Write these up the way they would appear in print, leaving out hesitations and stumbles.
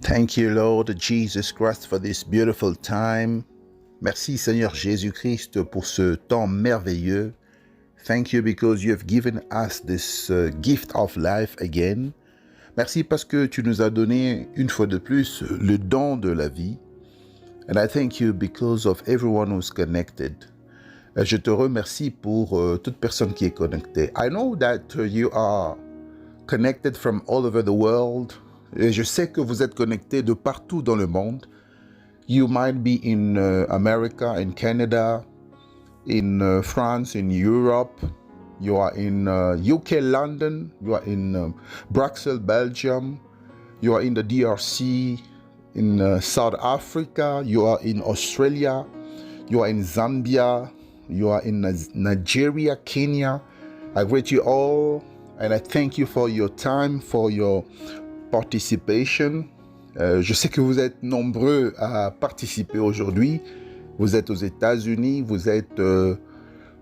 Thank you, Lord Jesus Christ, for this beautiful time. Merci, Seigneur Jésus-Christ, pour ce temps merveilleux. Thank you because you have given us this gift of life again. Merci parce que tu nous as donné une fois de plus le don de la vie. And I thank you because of everyone who's connected. Je te remercie pour toute personne qui est connectée. I know that you are connected from all over the world. Et je sais que vous êtes connectés de partout dans le monde. You might be in America, in Canada, in France, in Europe. You are in UK, London. You are in Brussels, Belgium. You are in the DRC, in South Africa. You are in Australia. You are in Zambia. You are in Nigeria, Kenya. I greet you all and I thank you for your time, for your participation. Je sais que vous êtes nombreux à participer aujourd'hui. Vous êtes aux États-Unis, vous êtes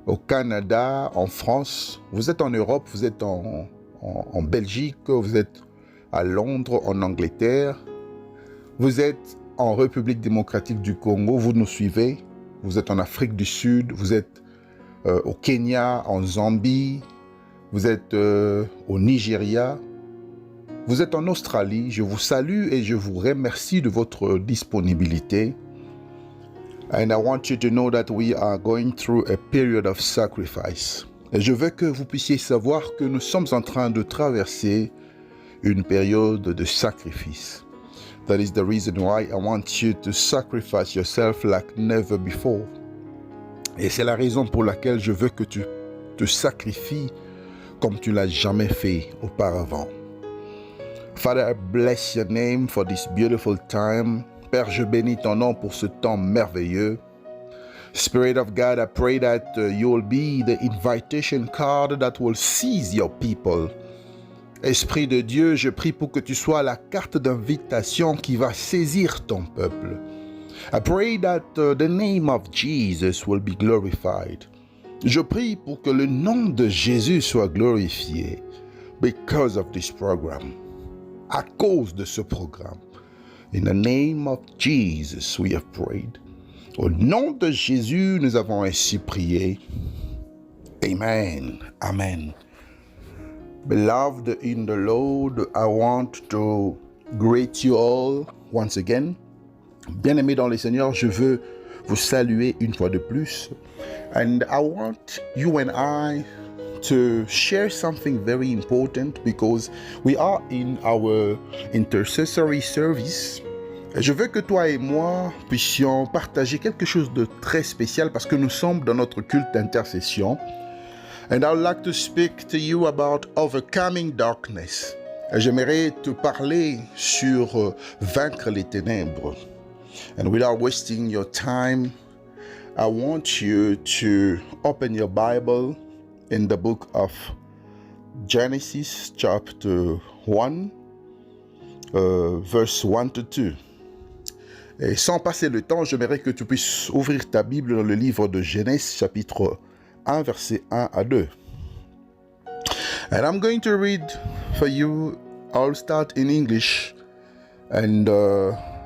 au Canada, en France, vous êtes en Europe, vous êtes en Belgique, vous êtes à Londres, en Angleterre, vous êtes en République démocratique du Congo, vous nous suivez, vous êtes en Afrique du Sud, vous êtes au Kenya, en Zambie, vous êtes au Nigeria, vous êtes en Australie. Je vous salue et je vous remercie de votre disponibilité. And I want you to know that we are going through a period of sacrifice. Et je veux que vous puissiez savoir que nous sommes en train de traverser une période de sacrifice. That is the reason why I want you to sacrifice yourself like never before. Et c'est la raison pour laquelle je veux que tu te sacrifies comme tu l'as jamais fait auparavant. Father, I bless your name for this beautiful time. Père, je bénis ton nom pour ce temps merveilleux. Spirit of God, I pray that you will be the invitation card that will seize your people. Esprit de Dieu, je prie pour que tu sois la carte d'invitation qui va saisir ton peuple. I pray that the name of Jesus will be glorified. Je prie pour que le nom de Jésus soit glorifié because of this program. À cause de ce programme. In the name of Jesus, we have prayed. Au nom de Jésus, nous avons ainsi prié. Amen. Amen. Beloved in the Lord, I want to greet you all once again. Bien-aimés dans le Seigneur, je veux vous saluer une fois de plus. And I want you and I to share something very important because we are in our intercessory service. Je veux que toi et moi puissions partager quelque chose de très spécial parce que nous sommes dans notre culte d'intercession. And I would like to speak to you about overcoming darkness. J'aimerais te parler sur vaincre les ténèbres. And without wasting your time, I want you to open your Bible in the book of Genesis chapter 1, verse 1 to 2. Et sans passer le temps, j'aimerais que tu puisses ouvrir ta Bible dans le livre de Genèse chapitre 1, verset 1 à 2. And I'm going to read for you. I'll start in English and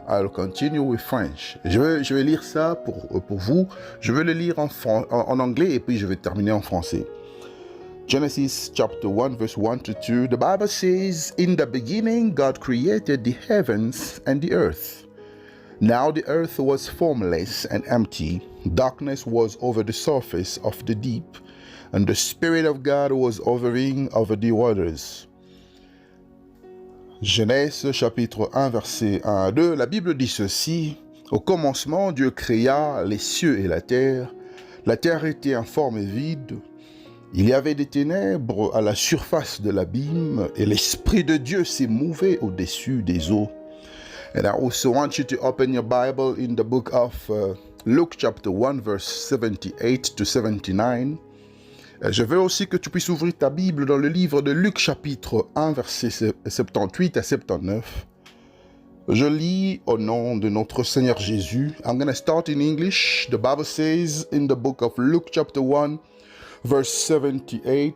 I'll continue with French. Je vais lire ça pour vous. Je vais le lire en anglais et puis je vais terminer en français. Genesis chapter 1 verse 1 to 2. The Bible says, "In the beginning God created the heavens and the earth. Now the earth was formless and empty. Darkness was over the surface of the deep, and the Spirit of God was hovering over the waters." Genèse chapitre 1 verset 1 à 2. La Bible dit ceci: Au commencement, Dieu créa les cieux et la terre. La terre était informe et vide. Il y avait des ténèbres à la surface de l'abîme, et l'Esprit de Dieu s'émouvait au-dessus des eaux. And I also want you to open your Bible in the book of Luke chapter 1 verse 78 to 79. Je veux aussi que tu puisses ouvrir ta Bible dans le livre de Luc chapitre 1 verset 78 à 79. Je lis au nom de notre Seigneur Jésus. I'm going to start in English. The Bible says in the book of Luke chapter 1 verse 78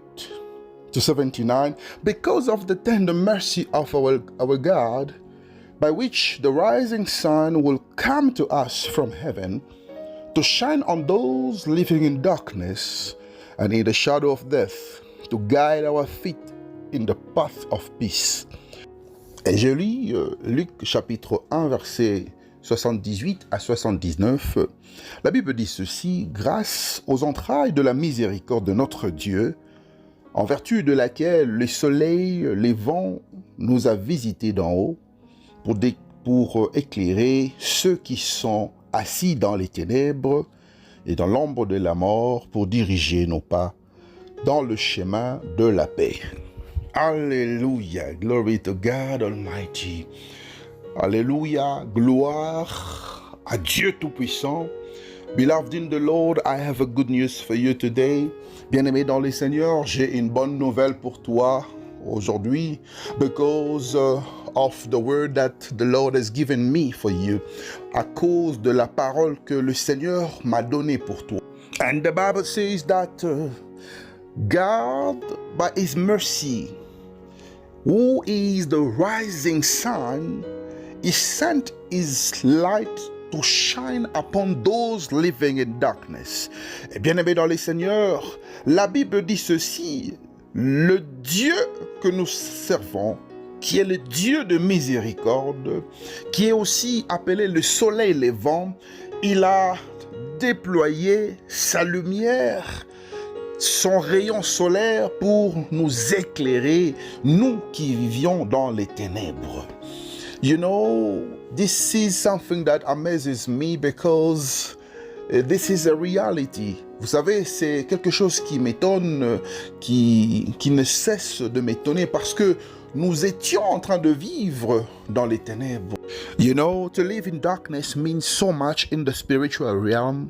to 79, "Because of the tender mercy of our God, by which the rising sun will come to us from heaven to shine on those living in darkness and in the shadow of death, to guide our feet in the path of peace. Et je lis Luc chapitre 1, versets 78 à 79. La Bible dit ceci: « Grâce aux entrailles de la miséricorde de notre Dieu, en vertu de laquelle le soleil, les vents nous a visités d'en haut, pour éclairer ceux qui sont assis dans les ténèbres et dans l'ombre de la mort, pour diriger nos pas dans le chemin de la paix. » Alléluia, glory to God Almighty. Alléluia, gloire à Dieu Tout-Puissant. Beloved in the Lord, I have a good news for you today. Bien-aimé dans le Seigneur, j'ai une bonne nouvelle pour toi aujourd'hui, because of the word that the Lord has given me for you, à cause de la parole que le Seigneur m'a donnée pour toi. And the Bible says that God, by His mercy, who is the rising sun, He sent His light to shine upon those living in darkness. Et bien aimé dans les Seigneurs, la Bible dit ceci: le Dieu que nous servons, qui est le Dieu de miséricorde, qui est aussi appelé le soleil levant, il a déployé sa lumière, son rayon solaire pour nous éclairer, nous qui vivions dans les ténèbres. You know, this is something that amazes me because this is a reality. Vous savez, c'est quelque chose qui m'étonne, qui ne cesse de m'étonner parce que nous étions en train de vivre dans les ténèbres. You know, to live in darkness means so much in the spiritual realm.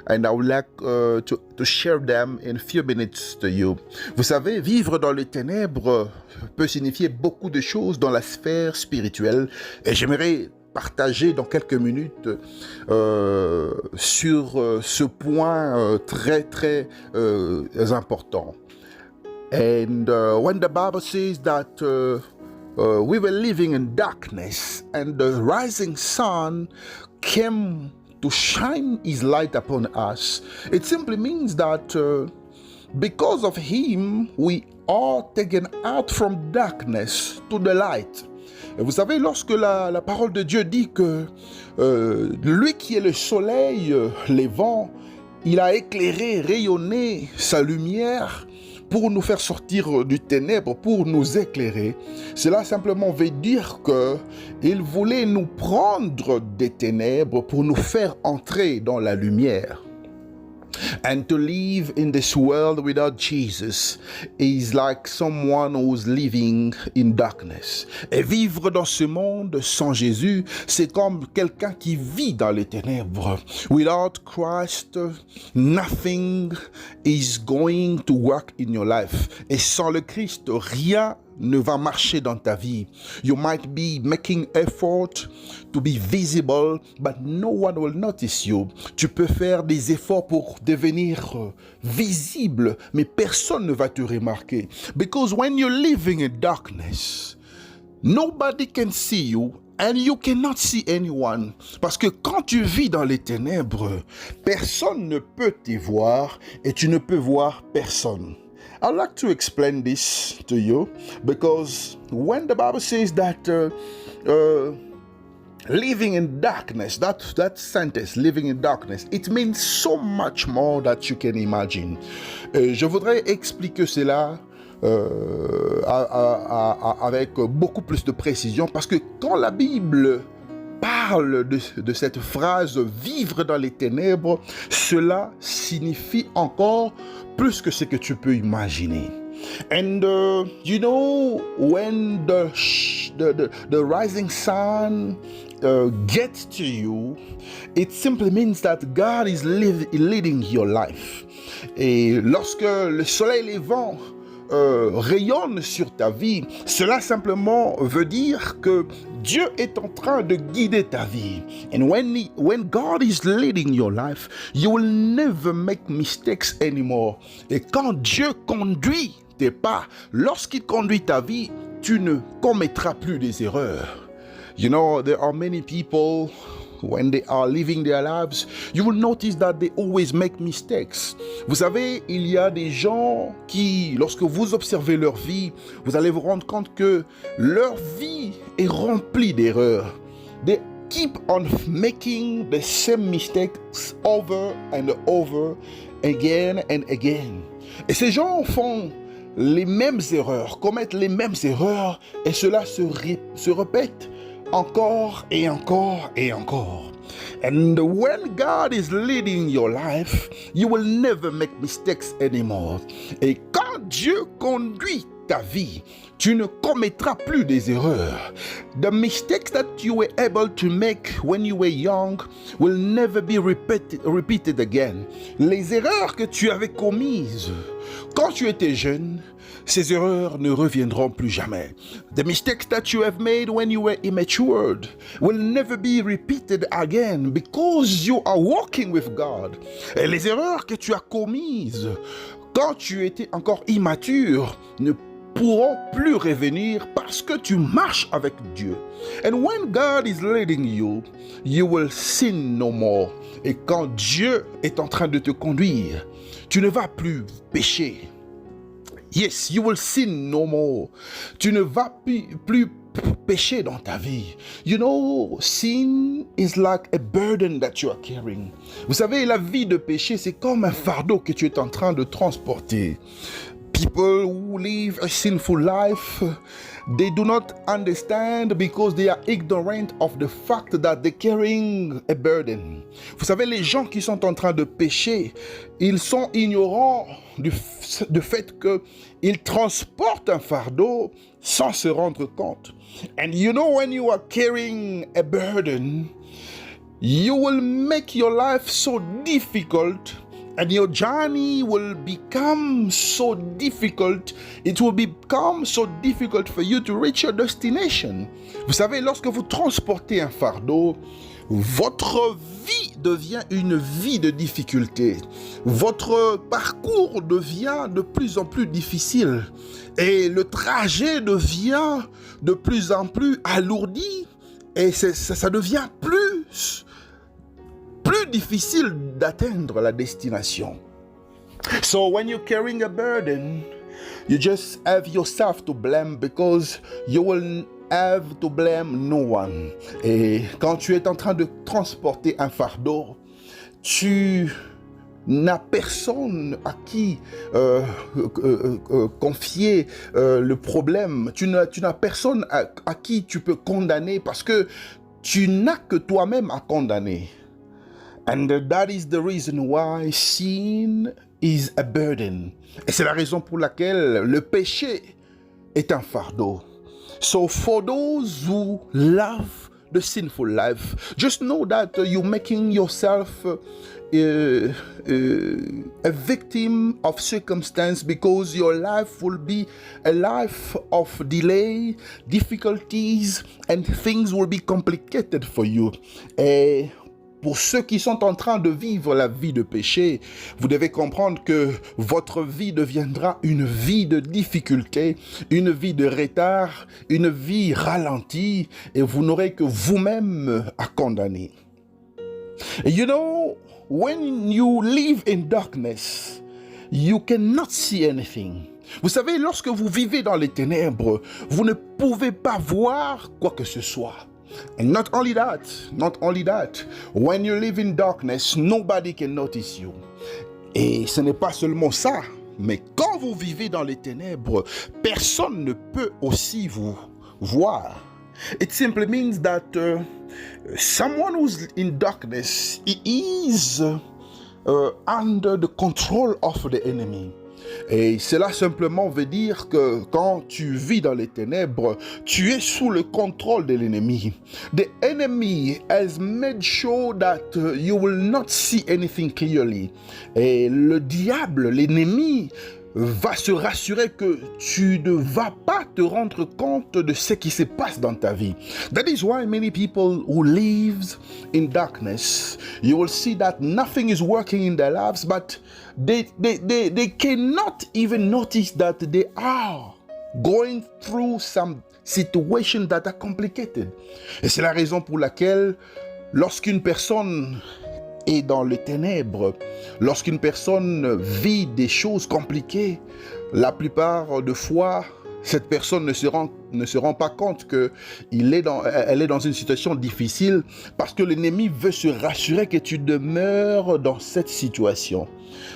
And I would like to share them in a few minutes to you. Vous savez, vivre dans les ténèbres peut signifier beaucoup de choses dans la sphère spirituelle. Et j'aimerais partager dans quelques minutes sur ce point très important. And when the Bible says that we were living in darkness and the rising sun came to shine His light upon us, it simply means that because of Him, we are taken out from darkness to the light. Et vous savez, lorsque la parole de Dieu dit que lui qui est le soleil, les vents, il a éclairé, rayonné sa lumière pour nous faire sortir du ténèbre, pour nous éclairer. Cela simplement veut dire qu'il voulait nous prendre des ténèbres pour nous faire entrer dans la lumière. And to live in this world without Jesus is like someone who's living in darkness. Et vivre dans ce monde sans Jésus, c'est comme quelqu'un qui vit dans les ténèbres. Without Christ, nothing is going to work in your life. Et sans le Christ, rien ne va marcher dans ta vie. You might be making effort to be visible, but no one will notice you. Tu peux faire des efforts pour devenir visible, mais personne ne va te remarquer. Because when you're living in darkness, nobody can see you and you cannot see anyone. Parce que quand tu vis dans les ténèbres, personne ne peut te voir et tu ne peux voir personne. I'd like to explain this to you because when the Bible says that living in darkness, that sentence, living in darkness, it means so much more that you can imagine. Je voudrais expliquer cela avec beaucoup plus de précision parce que quand la Bible parle de cette phrase « vivre dans les ténèbres », cela signifie encore plus que ce que tu peux imaginer. And you know, when the rising sun gets to you, it simply means that God is leading your life. Et lorsque le soleil levant rayonne sur ta vie, cela simplement veut dire que Dieu est en train de guider ta vie. And when God is leading your life, you will never make mistakes anymore. Et quand Dieu conduit tes pas, lorsqu'il conduit ta vie, tu ne commettras plus des erreurs. You know, there are many people, when they are living their lives, you will notice that they always make mistakes. Vous savez, il y a des gens qui, lorsque vous observez leur vie, vous allez vous rendre compte que leur vie est remplie d'erreurs. They keep on making the same mistakes over and over, again and again. Et ces gens font les mêmes erreurs, commettent les mêmes erreurs, et cela se répète encore et encore et encore. And when God is leading your life, you will never make mistakes anymore. Et quand Dieu conduit ta vie, tu ne commettras plus des erreurs. The mistakes that you were able to make when you were young will never be repeated again. Les erreurs que tu avais commises quand tu étais jeune, ces erreurs ne reviendront plus jamais. The mistakes that you have made when you were immature will never be repeated again because you are walking with God. Et les erreurs que tu as commises quand tu étais encore immature ne pourront plus revenir parce que tu marches avec Dieu. And when God is leading you, you will sin no more. Et quand Dieu est en train de te conduire, tu ne vas plus pécher. Yes, you will sin no more. Tu ne vas plus pécher dans ta vie. You know, sin is like a burden that you are carrying. Vous savez, la vie de péché, c'est comme un fardeau que tu es en train de transporter. People who live a sinful life, they do not understand because they are ignorant of the fact that they're carrying a burden. Vous savez, les gens qui sont en train de pécher, ils sont ignorants du fait qu'ils transportent un fardeau sans se rendre compte. And you know, when you are carrying a burden, you will make your life so difficult. And your journey will become so difficult. It will become so difficult for you to reach your destination. Vous savez, lorsque vous transportez un fardeau, votre vie devient une vie de difficulté. Votre parcours devient de plus en plus difficile. Et le trajet devient de plus en plus alourdi. Et ça devient plus difficile d'atteindre la destination. So when you're carrying a burden, you just have yourself to blame because you will have to blame no one. Et quand tu es en train de transporter un fardeau, tu n'as personne à qui confier le problème. Tu n'as personne à qui tu peux condamner parce que tu n'as que toi-même à condamner. And that is the reason why sin is a burden. Et c'est la raison pour laquelle le péché est un fardeau. So for those who love the sinful life, just know that you're making yourself a victim of circumstance because your life will be a life of delay, difficulties, and things will be complicated for you. Et pour ceux qui sont en train de vivre la vie de péché, vous devez comprendre que votre vie deviendra une vie de difficulté, une vie de retard, une vie ralentie, et vous n'aurez que vous-même à condamner. You know, when you live in darkness, you cannot see anything. Vous savez, lorsque vous vivez dans les ténèbres, vous ne pouvez pas voir quoi que ce soit. And not only that, when you live in darkness, nobody can notice you. Et ce n'est pas seulement ça, mais quand vous vivez dans les ténèbres, personne ne peut aussi vous voir. It simply means that someone who's in darkness is under the control of the enemy. Et cela simplement veut dire que quand tu vis dans les ténèbres, tu es sous le contrôle de l'ennemi. The enemy has made sure that you will not see anything clearly. Et le diable, l'ennemi, va se rassurer que tu ne vas pas te rendre compte de ce qui se passe dans ta vie. That is why many people who live in darkness, you will see that nothing is working in their lives, but they cannot even notice that they are going through some situations that are complicated. Et c'est la raison pour laquelle, lorsqu'une personne est dans les ténèbres, lorsqu'une personne vit des choses compliquées, la plupart de fois, cette personne ne se rend pas compte qu'elle est dans une situation difficile parce que l'ennemi veut se rassurer que tu demeures dans cette situation.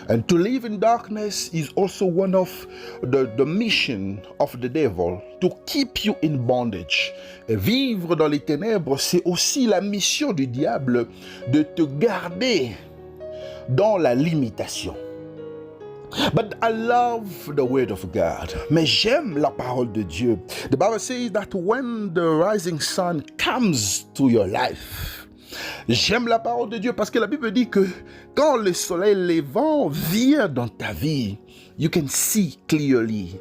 And to live in darkness is also one of the mission of the devil, to keep you in bondage. Et vivre dans les ténèbres, c'est aussi la mission du diable de te garder dans la limitation. But I love the word of God. Mais j'aime la parole de Dieu. The Bible says that when the rising sun comes to your life, j'aime la parole de Dieu parce que la Bible dit que quand le soleil levant vient dans ta vie, you can see clearly.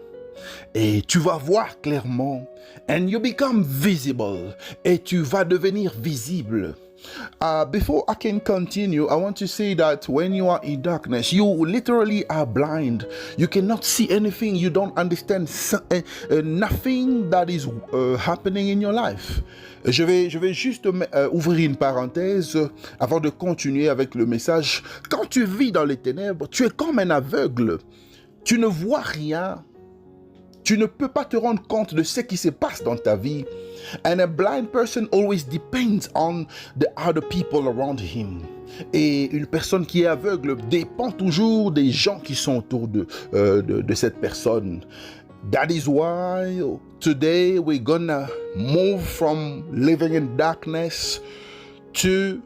Et tu vas voir clairement. And you become visible. Et tu vas devenir visible. Before I can continue, I want to say that when you are in darkness, you literally are blind. You cannot see anything. You don't understand nothing that is happening in your life. Je vais juste ouvrir une parenthèse avant de continuer avec le message. Quand tu vis dans les ténèbres, tu es comme un aveugle. Tu ne vois rien. Tu ne peux pas te rendre compte de ce qui se passe dans ta vie. And a blind person always depends on the other people around him. Et une personne qui est aveugle dépend toujours des gens qui sont autour de cette personne. That is why today we're gonna move from living in darkness to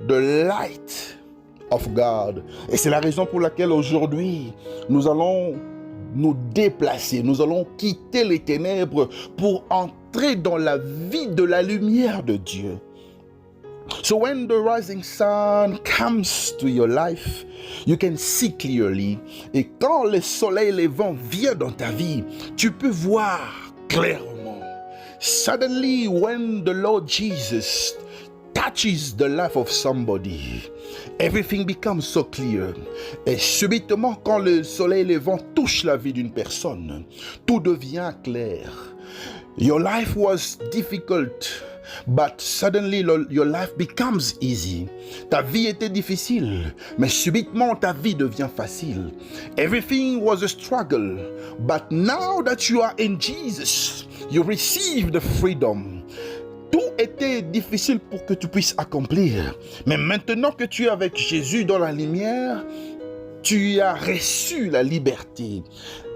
the light of God. Et c'est la raison pour laquelle aujourd'hui nous allons nous déplacer, nous allons quitter les ténèbres pour entrer dans la vie de la lumière de Dieu. So when the rising sun comes to your life, you can see clearly. Et quand le soleil levant vient dans ta vie, tu peux voir clairement. Suddenly, when the Lord Jesus touches the life of somebody, everything becomes so clear. Et subitement, quand le soleil levant touche la vie d'une personne, tout devient clair. Your life was difficult, but suddenly your life becomes easy. Ta vie était difficile, mais subitement ta vie devient facile. Everything was a struggle, but now that you are in Jesus, you receive the freedom. Tout était difficile pour que tu puisses accomplir. Mais maintenant que tu es avec Jésus dans la lumière, tu as reçu la liberté.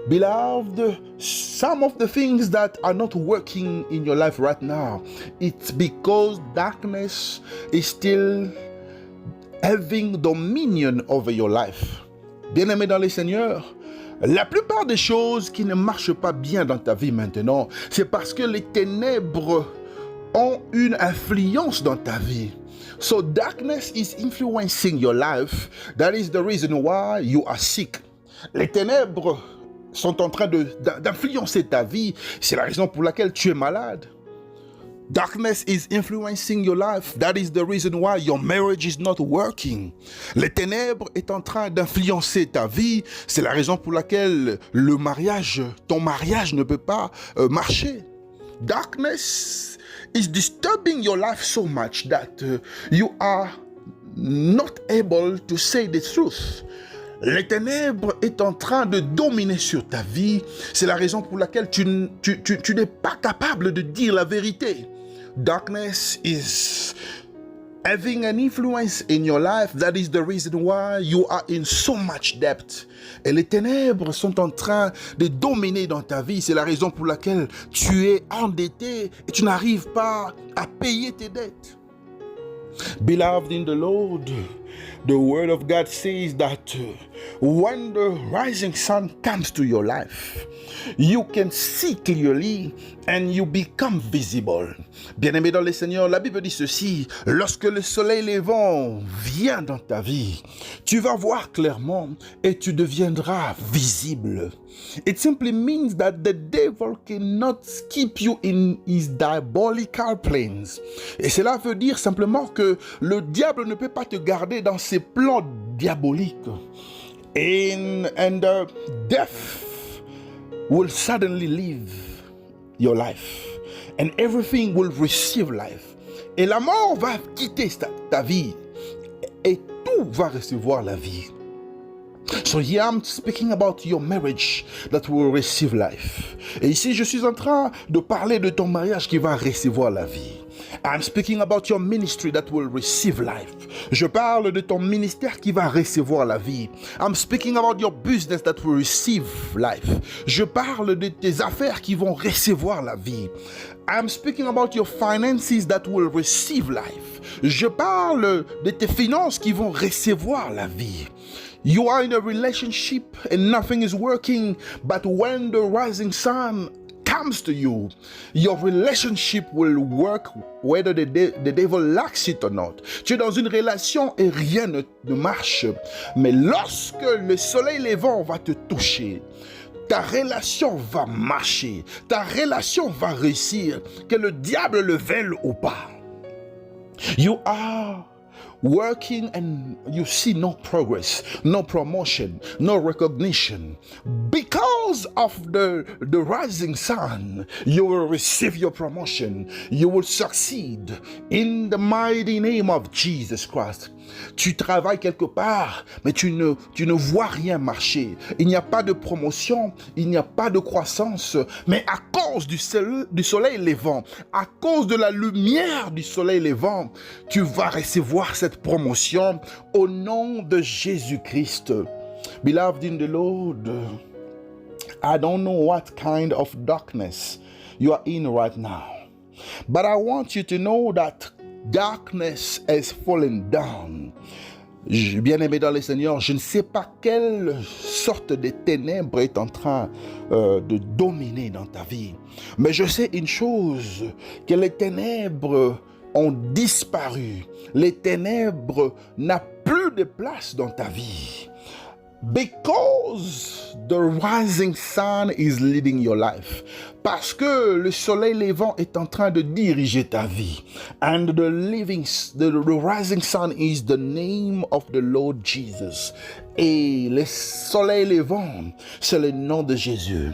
Beloved, some of the things that are not working in your life right now, it's because darkness is still having dominion over your life. Bien-aimé dans le Seigneur, la plupart des choses qui ne marchent pas bien dans ta vie maintenant, c'est parce que les ténèbres ont une influence dans ta vie. So darkness is influencing your life. That is the reason why you are sick. Les ténèbres sont en train d'influencer ta vie. C'est la raison pour laquelle tu es malade. Darkness is influencing your life. That is the reason why your marriage is not working. Les ténèbres est en train d'influencer ta vie. C'est la raison pour laquelle ton mariage ne peut pas marcher. Darkness is disturbing your life so much that you are not able to say the truth. Les ténèbres est en train de dominer sur ta vie. C'est la raison pour laquelle tu n'es pas capable de dire la vérité. Darkness is having an influence in your life. That is the reason why you are in so much debt. Et les ténèbres sont en train de dominer dans ta vie. C'est la raison pour laquelle tu es endetté et tu n'arrives pas à payer tes dettes. Beloved in the Lord, the word of God says that when the rising sun comes to your life, you can see clearly and you become visible. Bien-aimé dans le Seigneur, la Bible dit ceci: lorsque le soleil levant vient dans ta vie, tu vas voir clairement et tu deviendras visible. It simply means that the devil cannot keep you in his diabolical plans. Et cela veut dire simplement que le diable ne peut pas te garder dans ses plans diaboliques. And death will suddenly leave your life. And everything will receive life. Et la mort va quitter ta vie. Et tout va recevoir la vie. So here I'm speaking about your marriage that will receive life. Et ici, je suis en train de parler de ton mariage qui va recevoir la vie. I'm speaking about your ministry that will receive life. Je parle de ton ministère qui va recevoir la vie. I'm speaking about your business that will receive life. Je parle de tes affaires qui vont recevoir la vie. I'm speaking about your finances that will receive life. Je parle de tes finances qui vont recevoir la vie. You are in a relationship and nothing is working, but when the rising sun comes to you, your relationship will work whether the devil likes it or not. Tu es dans une relation et rien ne marche, mais lorsque le soleil levant va te toucher, ta relation va marcher, ta relation va réussir, que le diable le veuille ou pas. You are working and you see no progress, no promotion, no recognition. Because of the rising sun, you will receive your promotion. You will succeed in the mighty name of Jesus Christ. Tu travailles quelque part, mais tu ne vois rien marcher. Il n'y a pas de promotion, il n'y a pas de croissance, mais à cause du soleil levant, à cause de la lumière du soleil levant, tu vas recevoir cette promotion au nom de Jésus-Christ. Beloved in the Lord, I don't know what kind of darkness you are in right now, but I want you to know that darkness is falling down. Bien-aimé dans le Seigneur, je ne sais pas quelle sorte de ténèbres est en train de dominer dans ta vie. Mais je sais une chose, que les ténèbres ont disparu. Les ténèbres n'ont plus de place dans ta vie. Because the rising sun is leading your life. Parce que le soleil levant est en train de diriger ta vie. And the rising sun is the name of the Lord Jesus. Et le soleil levant, c'est le nom de Jésus.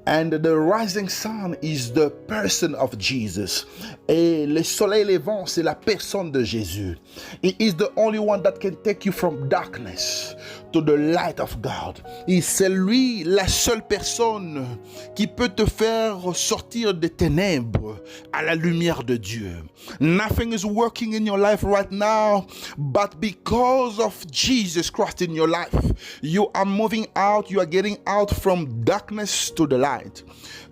And the rising sun is the person of Jesus. Et le soleil levant, c'est la personne de Jésus. He is the only one that can take you from darkness to the light of God. Et c'est lui, la seule personne qui peut te faire sortir des ténèbres à la lumière de Dieu. Nothing is working in your life right now, but because of Jesus Christ in your life, you are moving out, you are getting out from darkness to the light.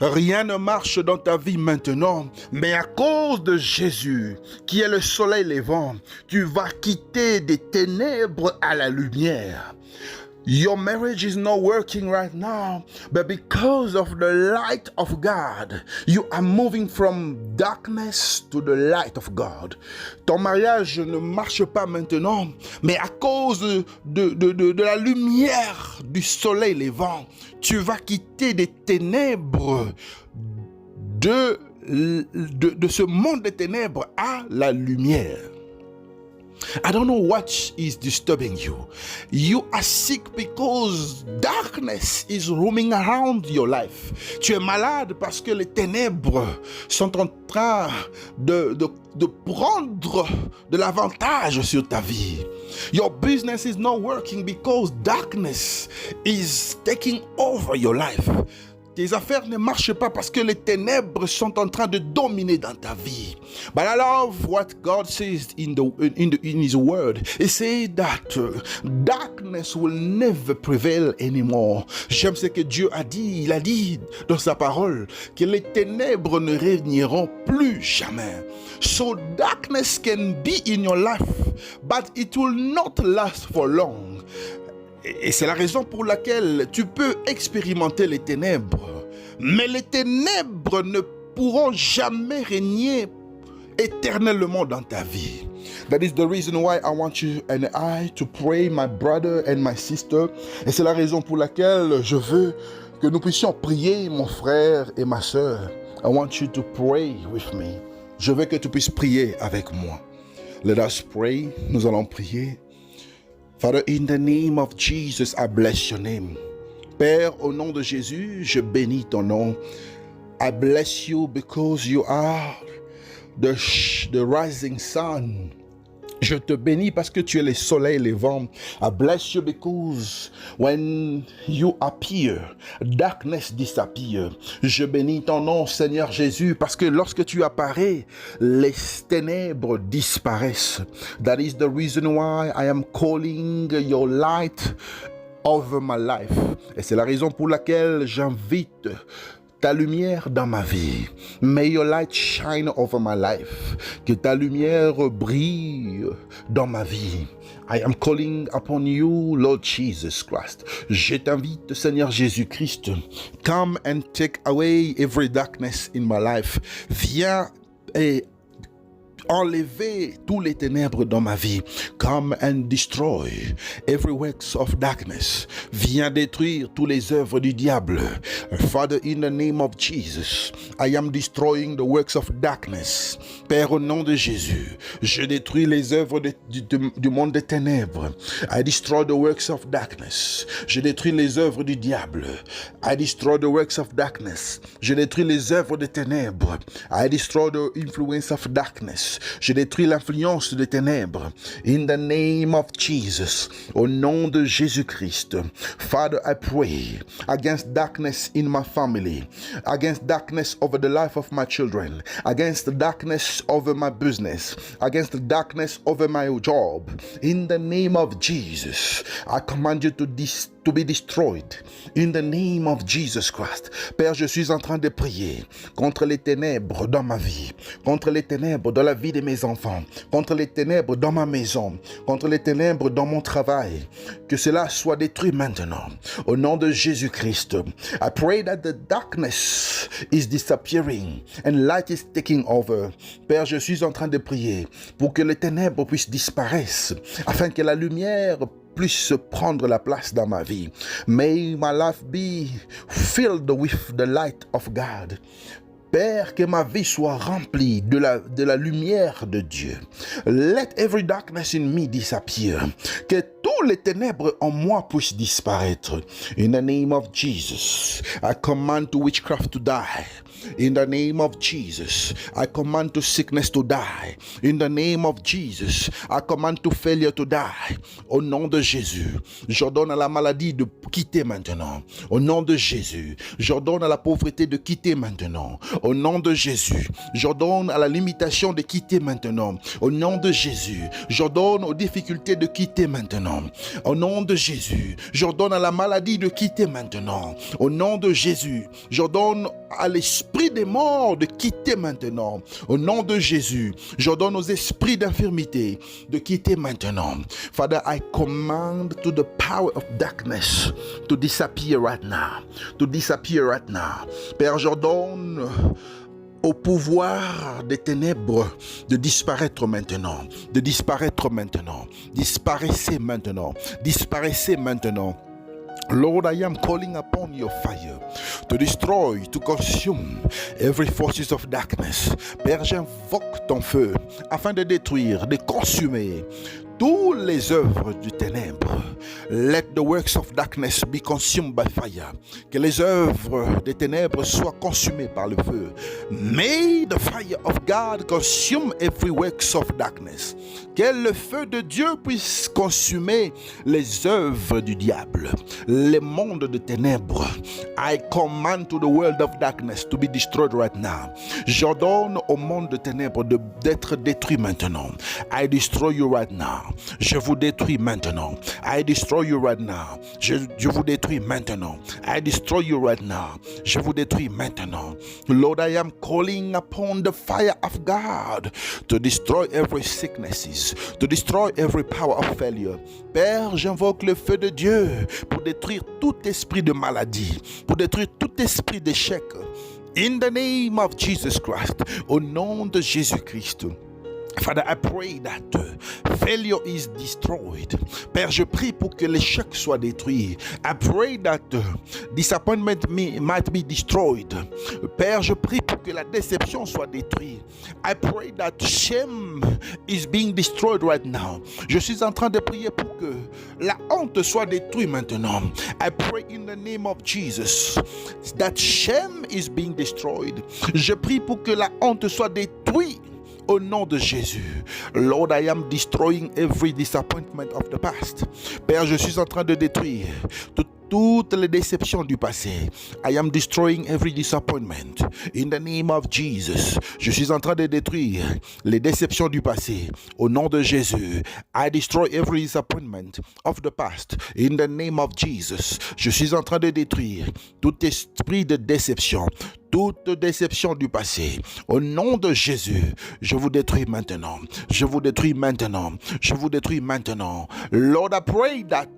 Rien ne marche dans ta vie maintenant, mais à cause de Jésus, qui est le soleil levant, tu vas quitter des ténèbres à la lumière. Your marriage is not working right now, but because of the light of God, you are moving from darkness to the light of God. Ton mariage ne marche pas maintenant, mais à cause de la lumière du soleil levant, tu vas quitter des ténèbres de ce monde des ténèbres à la lumière. I don't know what is disturbing you. You are sick because darkness is roaming around your life. Tu es malade parce que les ténèbres sont en train de prendre de l'avantage sur ta vie. Your business is not working because darkness is taking over your life. Tes affaires ne marchent pas parce que les ténèbres sont en train de dominer dans ta vie. But I love what God says in His Word. He said that darkness will never prevail anymore. J'aime ce que Dieu a dit. Il a dit dans sa parole que les ténèbres ne régneront plus jamais. So darkness can be in your life, but it will not last for long. Et c'est la raison pour laquelle tu peux expérimenter les ténèbres. Mais les ténèbres ne pourront jamais régner éternellement dans ta vie. That is the reason why I want you and I to pray, my brother and my sister. Et c'est la raison pour laquelle je veux que nous puissions prier, mon frère et ma sœur. I want you to pray with me. Je veux que tu puisses prier avec moi. Let us pray. Nous allons prier. Father, in the name of Jesus, I bless your name. Père, au nom de Jésus, je bénis ton nom. I bless you because you are the rising sun. Je te bénis parce que tu es le soleil levant. I bless you because when you appear, darkness disappear. Je bénis ton nom, Seigneur Jésus, parce que lorsque tu apparais, les ténèbres disparaissent. That is the reason why I am calling your light over my life. Et c'est la raison pour laquelle j'invite ta lumière dans ma vie. May your light shine over my life. Que ta lumière brille dans ma vie. I am calling upon you, Lord Jesus Christ. Je t'invite, Seigneur Jésus-Christ. Come and take away every darkness in my life. Viens et enlever tous les ténèbres dans ma vie. Come and destroy every works of darkness. Viens détruire tous les œuvres du diable. Father, in the name of Jesus, I am destroying the works of darkness. Père, au nom de Jésus, je détruis les œuvres du monde des ténèbres. I destroy the works of darkness. Je détruis les œuvres du diable. I destroy the works of darkness. Je détruis les œuvres des ténèbres. I destroy the influence of darkness. Je détruis l'influence des ténèbres. In the name of Jesus, au nom de Jésus-Christ. Father, I pray against darkness in my family, against darkness over the life of my children, against darkness over my business, against darkness over my job. In the name of Jesus, I command you to be destroyed. In the name of Jesus Christ. Père, je suis en train de prier contre les ténèbres dans ma vie, contre les ténèbres dans la vie de mes enfants, contre les ténèbres dans ma maison, contre les ténèbres dans mon travail. Que cela soit détruit maintenant. Au nom de Jésus-Christ. I pray that the darkness is disappearing and light is taking over. Père, je suis en train de prier pour que les ténèbres puissent disparaître, afin que la lumière puisse prendre la place dans ma vie. May my life be filled with the light of God. Père, que ma vie soit remplie de la lumière de Dieu. Let every darkness in me disappear. Que tous les ténèbres en moi puissent disparaître. In the name of Jesus, I command to witchcraft to die. In the name of Jesus, I command to sickness to die. In the name of Jesus, I command to failure to die. Au nom de Jésus, j'ordonne à la maladie de quitter maintenant. Au nom de Jésus, j'ordonne à la pauvreté de quitter maintenant. Au nom de Jésus, j'ordonne à la limitation de quitter maintenant. Au nom de Jésus, j'ordonne aux difficultés de quitter maintenant. Au nom de Jésus, j'ordonne à la maladie de quitter maintenant. Au nom de Jésus, j'ordonne à l'esprit des morts de quitter maintenant. Au nom de Jésus, j'ordonne aux esprits d'infirmité de quitter maintenant. Father, I command to the power of darkness to disappear right now. To disappear right now. Père, j'ordonne au pouvoir des ténèbres de disparaître maintenant. De disparaître maintenant. Disparaissez maintenant. Disparaissez maintenant. Lord, I am calling upon your fire to destroy, to consume every forces of darkness. Père, j'invoque ton feu afin de détruire, de consumer toutes les œuvres du ténèbre. Let the works of darkness be consumed by fire. Que les œuvres des ténèbres soient consumées par le feu. May the fire of God consume every works of darkness. Que le feu de Dieu puisse consumer les œuvres du diable, les mondes de ténèbres. I command to the world of darkness to be destroyed right now. J'ordonne au monde de ténèbres d'être détruit maintenant. I destroy you right now. Je vous détruis maintenant. I destroy you right now. Je vous détruis maintenant. I destroy you right now. Je vous détruis maintenant. Lord, I am calling upon the fire of God to destroy every sicknesses, to destroy every power of failure. Père, j'invoque le feu de Dieu pour détruire tout esprit de maladie, pour détruire tout esprit d'échec. In the name of Jesus Christ, au nom de Jésus-Christ. Father, I pray that failure is destroyed. Père, je prie pour que l'échec soit détruit. I pray that disappointment might be destroyed. Père, je prie pour que la déception soit détruite. I pray that shame is being destroyed right now. Je suis en train de prier pour que la honte soit détruite maintenant. I pray in the name of Jesus that shame is being destroyed. Je prie pour que la honte soit détruite. Au nom de Jésus. Lord, I am destroying every disappointment of the past. Père, je suis en train de détruire toutes les déceptions du passé. I am destroying every disappointment. In the name of Jesus. Je suis en train de détruire les déceptions du passé. Au nom de Jésus. I destroy every disappointment of the past. In the name of Jesus. Je suis en train de détruire tout esprit de déception. Toute déception du passé, au nom de Jésus, je vous détruis maintenant. Je vous détruis maintenant. Je vous détruis maintenant. Lord, I pray that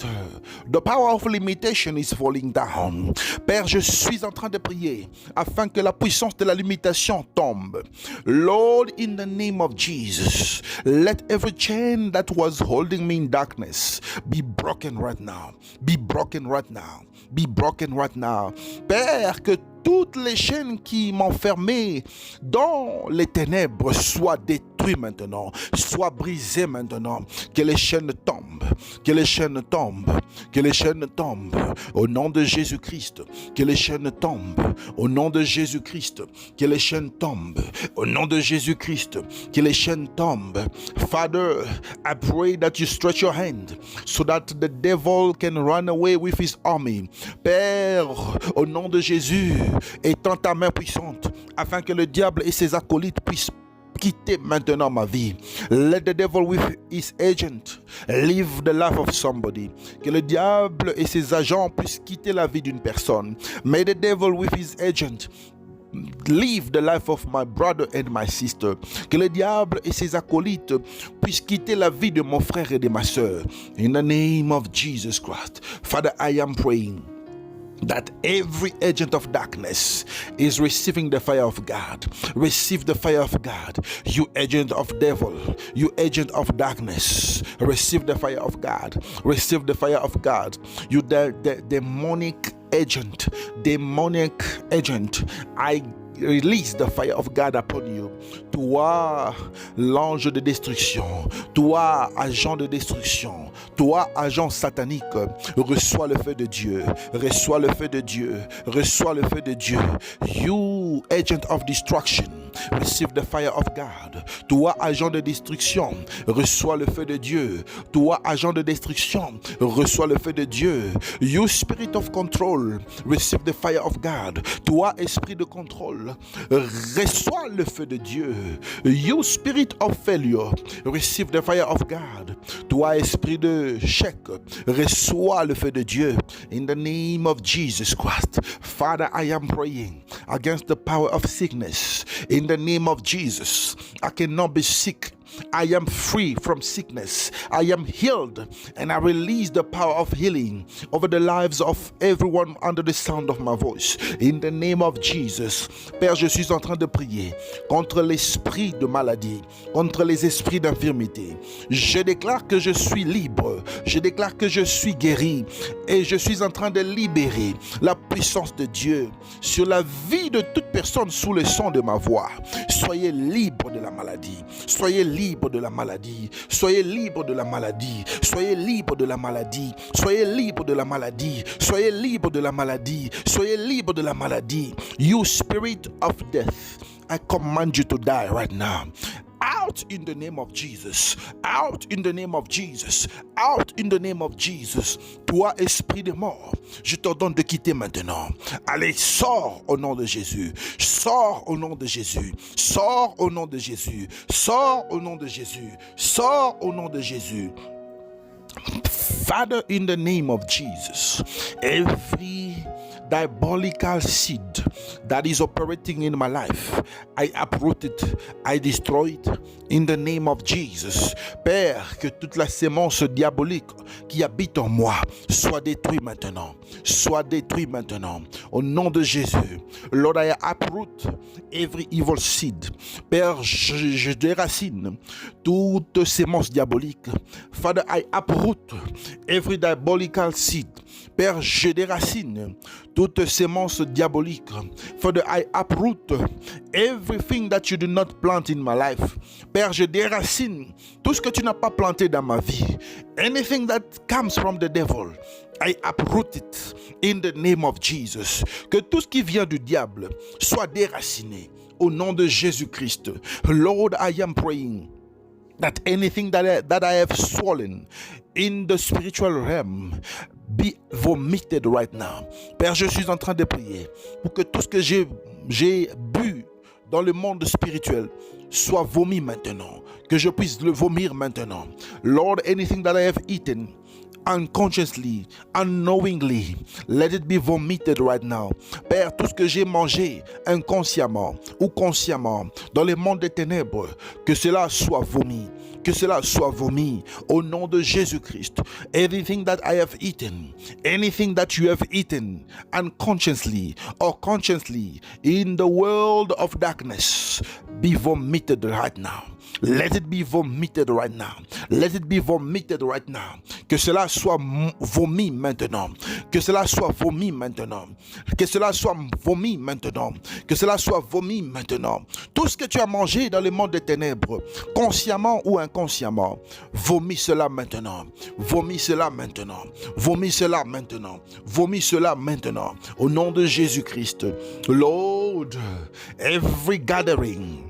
the power of limitation is falling down. Père, je suis en train de prier afin que la puissance de la limitation tombe. Lord, in the name of Jesus, let every chain that was holding me in darkness be broken right now. Be broken right now. Be broken right now. Père, que toutes les chaînes qui m'enfermaient dans les ténèbres soient détruites maintenant, soient brisées maintenant, que les chaînes tombent, que les chaînes tombent, que les chaînes tombent, au nom de Jésus-Christ, que les chaînes tombent, au nom de Jésus-Christ, que les chaînes tombent, au nom de Jésus-Christ, que les chaînes tombent. Father, I pray that you stretch your hand so that the devil can run away with his army. Père, au nom de Jésus, étends ta main puissante afin que le diable et ses acolytes puissent quitter maintenant ma vie. Let the devil with his agent live the life of somebody. Que le diable et ses agents puissent quitter la vie d'une personne. May the devil with his agent live the life of my brother and my sister. Que le diable et ses acolytes puissent quitter la vie de mon frère et de ma soeur. In the name of Jesus Christ. Father, I am praying that every agent of darkness is receiving the fire of God. Receive the fire of God. You agent of devil, you agent of darkness, receive the fire of God. Receive the fire of God. You the demonic agent, I release the fire of God upon you. Toi, l'ange de destruction, toi, agent de destruction, toi, agent satanique, reçois le feu de Dieu, reçois le feu de Dieu, reçois le feu de Dieu. You, agent of destruction, receive the fire of God. Toi, agent de destruction, reçois le feu de Dieu. Toi, agent de destruction, reçois le feu de Dieu. You, spirit of control, receive the fire of God. Toi, esprit de contrôle, reçois le feu de Dieu. You, spirit of failure, receive the fire of God. Toi, esprit de chèque, reçois le feu de Dieu. In the name of Jesus Christ. Father, I am praying against the power of sickness. In the name of Jesus, I cannot be sick. I am free from sickness. I am healed, and I release the power of healing over the lives of everyone under the sound of my voice. In the name of Jesus. Père, je suis en train de prier contre l'esprit de maladie, contre les esprits d'infirmité. Je déclare que je suis libre. Je déclare que je suis guéri, et je suis en train de libérer la puissance de Dieu sur la vie de toute personne sous le son de ma voix. Soyez libre de la maladie. Soyez libre de la maladie. Soyez libre de la maladie. Soyez libre de la maladie. Soyez libre de la maladie. Soyez libre de la maladie. Soyez libre de la maladie. You spirit of death, I command you to die right now. Out in the name of Jesus. Out in the name of Jesus. Out in the name of Jesus. Toi, esprit de mort, je t'ordonne de quitter maintenant. Allez, sors au nom de Jésus. Sors au nom de Jésus. Sors au nom de Jésus. Sors au nom de Jésus. Sors au nom de Jésus. Father, in the name of Jesus, every diabolical seed that is operating in my life, I uproot it, I destroy it, In the name of Jesus. Père, que toute la sémence diabolique qui habite en moi soit détruite maintenant. Soit détruite maintenant. Au nom de Jésus. Lord, I uproot every evil seed. Père, je déracine toute sémence diabolique. Father, I uproot every diabolical seed. Père, je déracine toute sémence diabolique. Father, I uproot everything that you do not plant in my life. Père, je déracine tout ce que tu n'as pas planté dans ma vie. Anything that comes from the devil, I uproot it in the name of Jesus. Que tout ce qui vient du diable soit déraciné au nom de Jésus-Christ. Lord, I am praying that anything that I have swollen in the spiritual realm be vomited right now. Père, je suis en train de prier pour que tout ce que j'ai bu dans le monde spirituel soit vomi maintenant, que je puisse le vomir maintenant. Lord, anything that I have eaten unconsciously, unknowingly, let it be vomited right now. Père, tout ce que j'ai mangé inconsciemment ou consciemment dans le monde des ténèbres, que cela soit vomi, que cela soit vomi au nom de Jésus-Christ. Anything that I have eaten, anything that you have eaten unconsciously or consciously in the world of darkness, be vomited right now. Let it be vomited right now. Let it be vomited right now. Que cela soit vomi maintenant. Que cela soit vomi maintenant. Que cela soit vomi maintenant. Que cela soit vomi maintenant. Tout ce que tu as mangé dans le monde des ténèbres, consciemment ou inconsciemment, vomis cela maintenant. Vomis cela maintenant. Vomis cela maintenant. Vomis cela maintenant. Au nom de Jésus-Christ. Lord, every gathering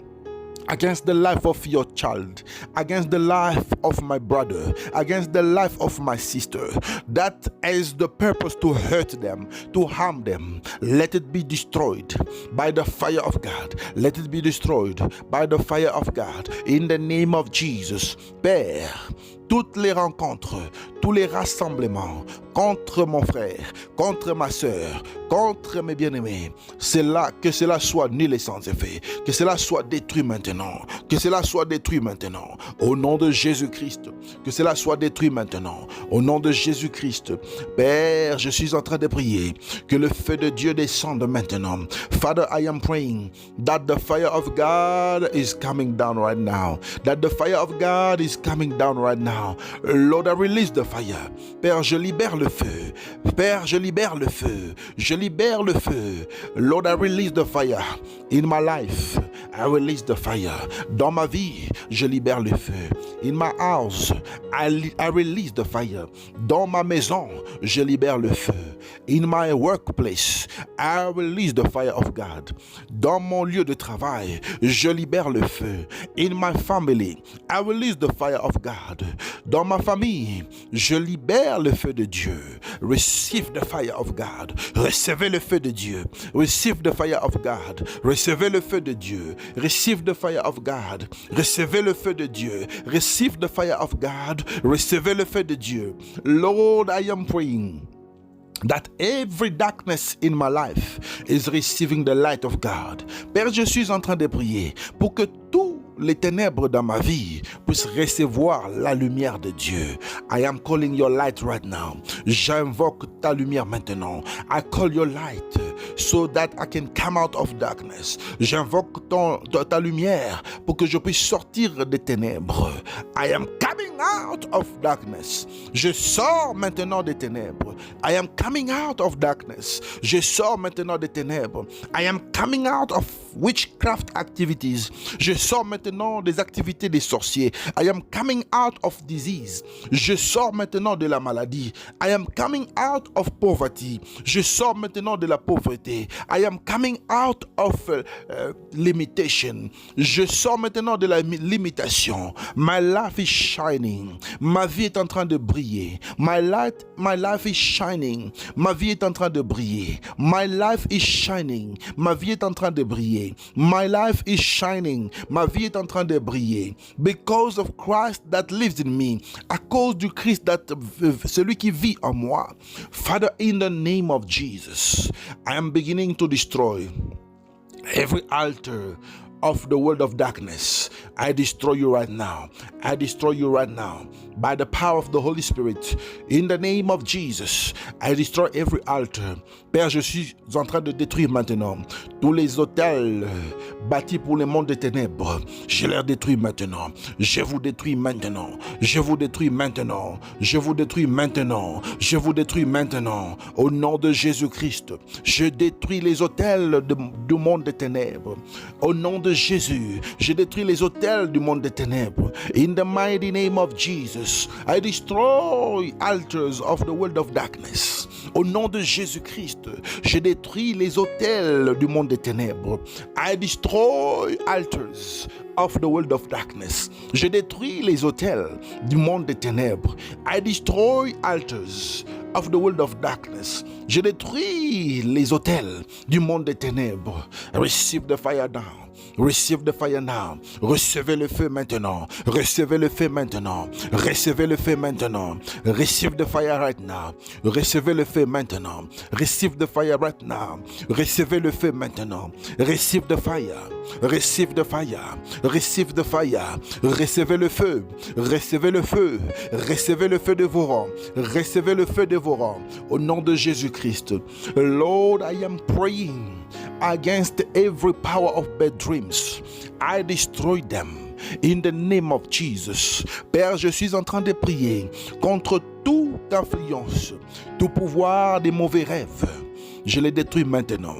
against the life of your child, against the life of my brother, against the life of my sister, that has the purpose to hurt them, to harm them, let it be destroyed by the fire of God. Let it be destroyed by the fire of God. In the name of Jesus. Père, toutes les rencontres, tous les rassemblements contre mon frère, contre ma soeur, contre mes bien-aimés, que cela soit nul et sans effet, que cela soit détruit maintenant, que cela soit détruit maintenant, au nom de Jésus-Christ, que cela soit détruit maintenant, au nom de Jésus-Christ. Père, je suis en train de prier que le feu de Dieu descende maintenant. Father, I am praying that the fire of God is coming down right now, that the fire of God is coming down right now. Lord, I release the fire. Père, je libère le feu. Père, je libère le feu. Je libère le feu. Lord, I release the fire. In my life, I release the fire. Dans ma vie, je libère le feu. In my house, I release the fire. Dans ma maison, je libère le feu. In my workplace, I release the fire of God. Dans mon lieu de travail, je libère le feu. In my family, I release the fire of God. Dans ma famille, je libère le feu de Dieu. Receive the fire of God. Recevez le feu de Dieu. Receive the fire of God. Recevez le feu de Dieu. Receive the fire of God. Recevez le feu de Dieu. Receive the fire of God. Recevez le feu de Dieu. Lord, I am praying that every darkness in my life is receiving the light of God. Père, je suis en train de prier pour que tous les ténèbres dans ma vie puissent recevoir la lumière de Dieu. I am calling your light right now. J'invoque ta lumière maintenant. I call your light so that I can come out of darkness. J'invoque ta lumière pour que je puisse sortir des ténèbres. I am coming out of darkness. Je sors maintenant des ténèbres. I am coming out of darkness. Je sors maintenant des ténèbres. I am coming out of witchcraft activities. Je sors maintenant des activités des sorciers. I am coming out of disease. Je sors maintenant de la maladie. I am coming out of poverty. Je sors maintenant de la pauvreté. I am coming out of limitation. Je sors maintenant de la limitation. My life is shining. Ma vie est en train de briller. My life is shining. Ma vie est en train de briller. My life is shining. Ma vie est en train de briller. My life is shining. Ma vie est en train de briller. Because of Christ that lives in me. À cause du Christ, celui qui vit en moi. Father, in the name of Jesus, I am beginning to destroy every altar of the world of darkness. I destroy you right now. I destroy you right now. By the power of the Holy Spirit, in the name of Jesus, I destroy every altar. Père, je suis en train de détruire maintenant tous les autels bâtis pour le monde des ténèbres. Je les détruis maintenant. Je vous détruis maintenant. Je vous détruis maintenant. Je vous détruis maintenant. Je vous détruis maintenant. Au nom de Jésus-Christ, je détruis les autels du monde des ténèbres. Au nom de Jésus, je détruis les autels du monde des ténèbres. In the mighty name of Jesus, I destroy altars of the world of darkness. Au nom de Jésus-Christ, je détruis les autels du monde des ténèbres. I destroy altars of the world of darkness. Je détruis les autels du monde des ténèbres. I destroy altars of the world of darkness. Je détruis les autels du monde des ténèbres. Receive the fire now. Receive the fire now. Recevez le feu maintenant. Recevez le feu maintenant. Recevez le feu maintenant. Receive the fire right now. Recevez le feu maintenant. Receive the fire right now. Recevez le feu maintenant. Receive the fire. Receive the fire. Receive the fire. Recevez le feu. Recevez le feu. Recevez le feu dévorant. Recevez le feu dévorant. Au nom de Jésus-Christ. Lord, I am praying against every power of bad dreams. I destroy them in the name of Jesus. Père, je suis en train de prier contre toute influence, tout pouvoir des mauvais rêves. Je les détruis maintenant.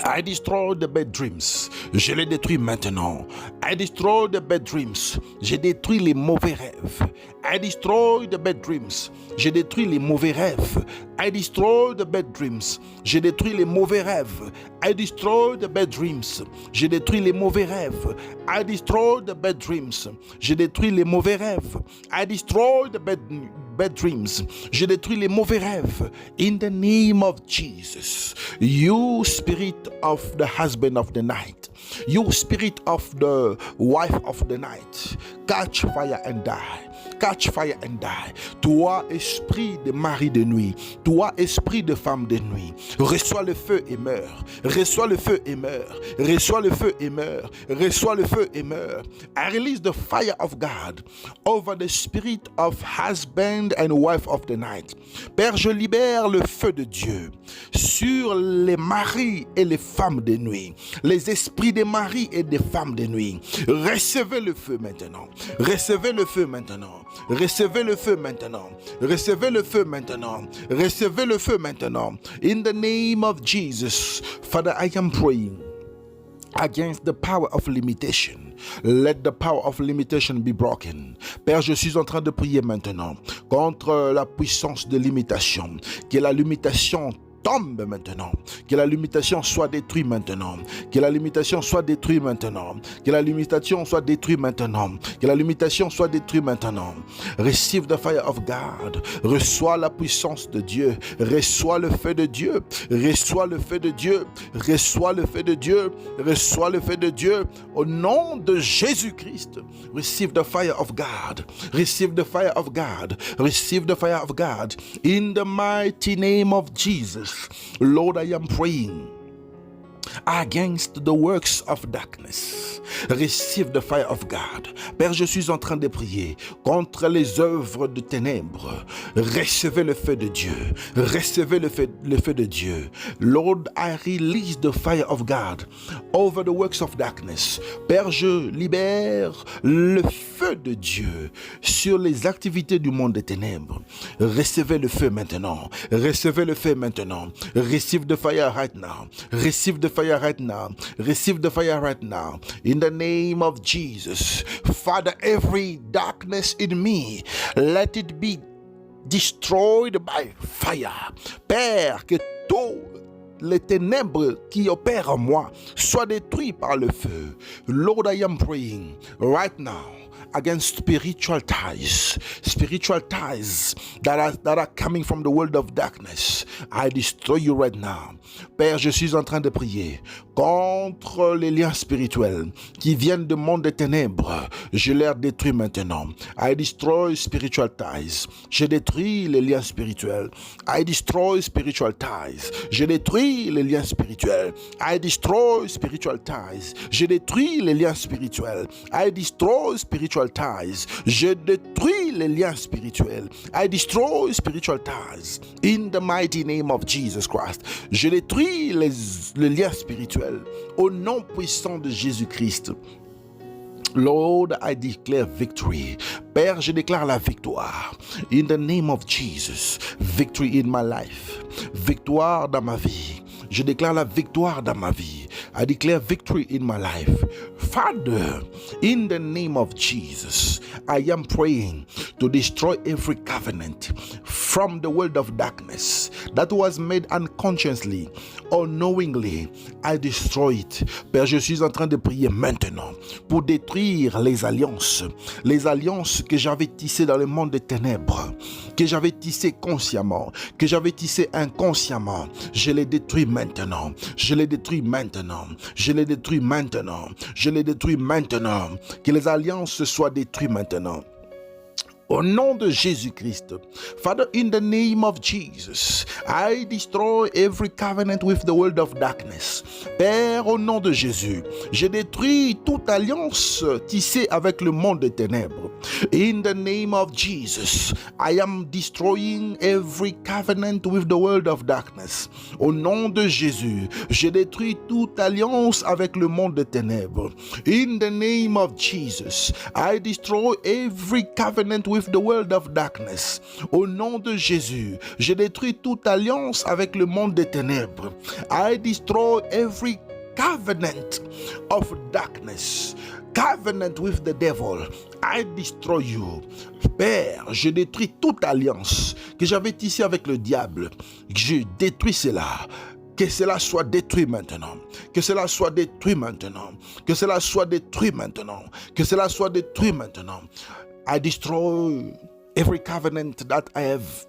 I destroy the bad dreams. Je les détruis maintenant. I destroy the bad dreams. Je détruis les mauvais rêves. I destroy the bad dreams. Je détruis les mauvais rêves. I destroy the bad dreams. Je détruis les mauvais rêves. I destroy the bad dreams. Je détruis les mauvais rêves. I destroy the bad dreams. Je détruis les mauvais rêves. I destroy the bad dreams. Je détruis les mauvais rêves. In the name of Jesus. You spirit of the husband of the night. You spirit of the wife of the night. Catch fire and die. Catch fire and die. Toi, esprit de mari de nuit. Toi, esprit de femme de nuit. Reçois le feu et meurs. Reçois le feu et meurs. Reçois le feu et meurs. Reçois le feu et meurs. I release the fire of God over the spirit of husband and wife of the night. Père, je libère le feu de Dieu sur les maris et les femmes de nuit. Les esprits des maris et des femmes de nuit. Recevez le feu maintenant. Recevez le feu maintenant. Recevez le feu maintenant. Recevez le feu maintenant. Recevez le feu maintenant. In the name of Jesus, Father, I am praying against the power of limitation. Let the power of limitation be broken. Père, je suis en train de prier maintenant contre la puissance de limitation. Que la limitation tombe maintenant, que la limitation soit détruite maintenant, que la limitation soit détruite maintenant, que la limitation soit détruite maintenant, que la limitation soit détruite maintenant. Receive the fire of God. Reçois la puissance de Dieu. Reçois le feu de Dieu. Reçois le feu de Dieu. Reçois le feu de Dieu. Reçois le feu de Dieu. Au nom de Jésus-Christ. Receive the fire of God. Receive the fire of God. Receive the fire of God. In the mighty name of Jesus. Lord, I am praying against the works of darkness. Receive the fire of God. Père, je suis en train de prier contre les œuvres de ténèbres. Recevez le feu de Dieu. Recevez le feu de Dieu. Lord, I release the fire of God over the works of darkness. Père, je libère le feu de Dieu sur les activités du monde des ténèbres. Recevez le feu maintenant. Recevez le feu maintenant. Receive the fire right now. Receive the fire right now. Receive the fire right now. In the name of Jesus. Father, every darkness in me, let it be destroyed by fire. Père, que tout les ténèbres qui opèrent en moi soient détruits par le feu. Lord, I am praying right now against spiritual ties that are coming from the world of darkness. I destroy you right now. Père, je suis en train de prier contre les liens spirituels qui viennent du monde des ténèbres. Je les détruis maintenant. I destroy spiritual ties. Je détruis les liens spirituels. I destroy spiritual ties. Je détruis les liens spirituels. I destroy spiritual ties. Je détruis les liens spirituels. I destroy spiritual ties. Je détruis les liens spirituels. I destroy spiritual ties. In the mighty name of Jesus Christ. Je détruis les liens spirituels. Au nom puissant de Jésus-Christ. Lord, I declare victory. Père, je déclare la victoire. In the name of Jesus. Victory in my life. Victoire dans ma vie. Je déclare la victoire dans ma vie. I declare victory in my life. Father, in the name of Jesus, I am praying to destroy every covenant from the world of darkness that was made unconsciously or knowingly. I destroy it. Père, je suis en train de prier maintenant pour détruire les alliances que j'avais tissées dans le monde des ténèbres, que j'avais tissées consciemment, que j'avais tissées inconsciemment. Je les détruis maintenant. Je les détruis maintenant. Je les détruis maintenant. Je les détruis maintenant. Que les alliances soient détruites maintenant. Au nom de Jésus-Christ. Father, in the name of Jesus, I destroy every covenant with the world of darkness. Père, au nom de Jésus, je détruis toute alliance tissée avec le monde des ténèbres. In the name of Jesus, I am destroying every covenant with the world of darkness. Au nom de Jésus, je détruis toute alliance avec le monde des ténèbres. In the name of Jesus, I destroy every covenant with the world of darkness. Au nom de Jésus, je détruis toute alliance avec le monde des ténèbres. I destroy every covenant of darkness, covenant with the devil. I destroy you. Père, je détruis toute alliance que j'avais tissée avec le diable. Je détruis cela. Que cela soit détruit maintenant. Que cela soit détruit maintenant. Que cela soit détruit maintenant. Que cela soit détruit maintenant. I destroy every covenant that I have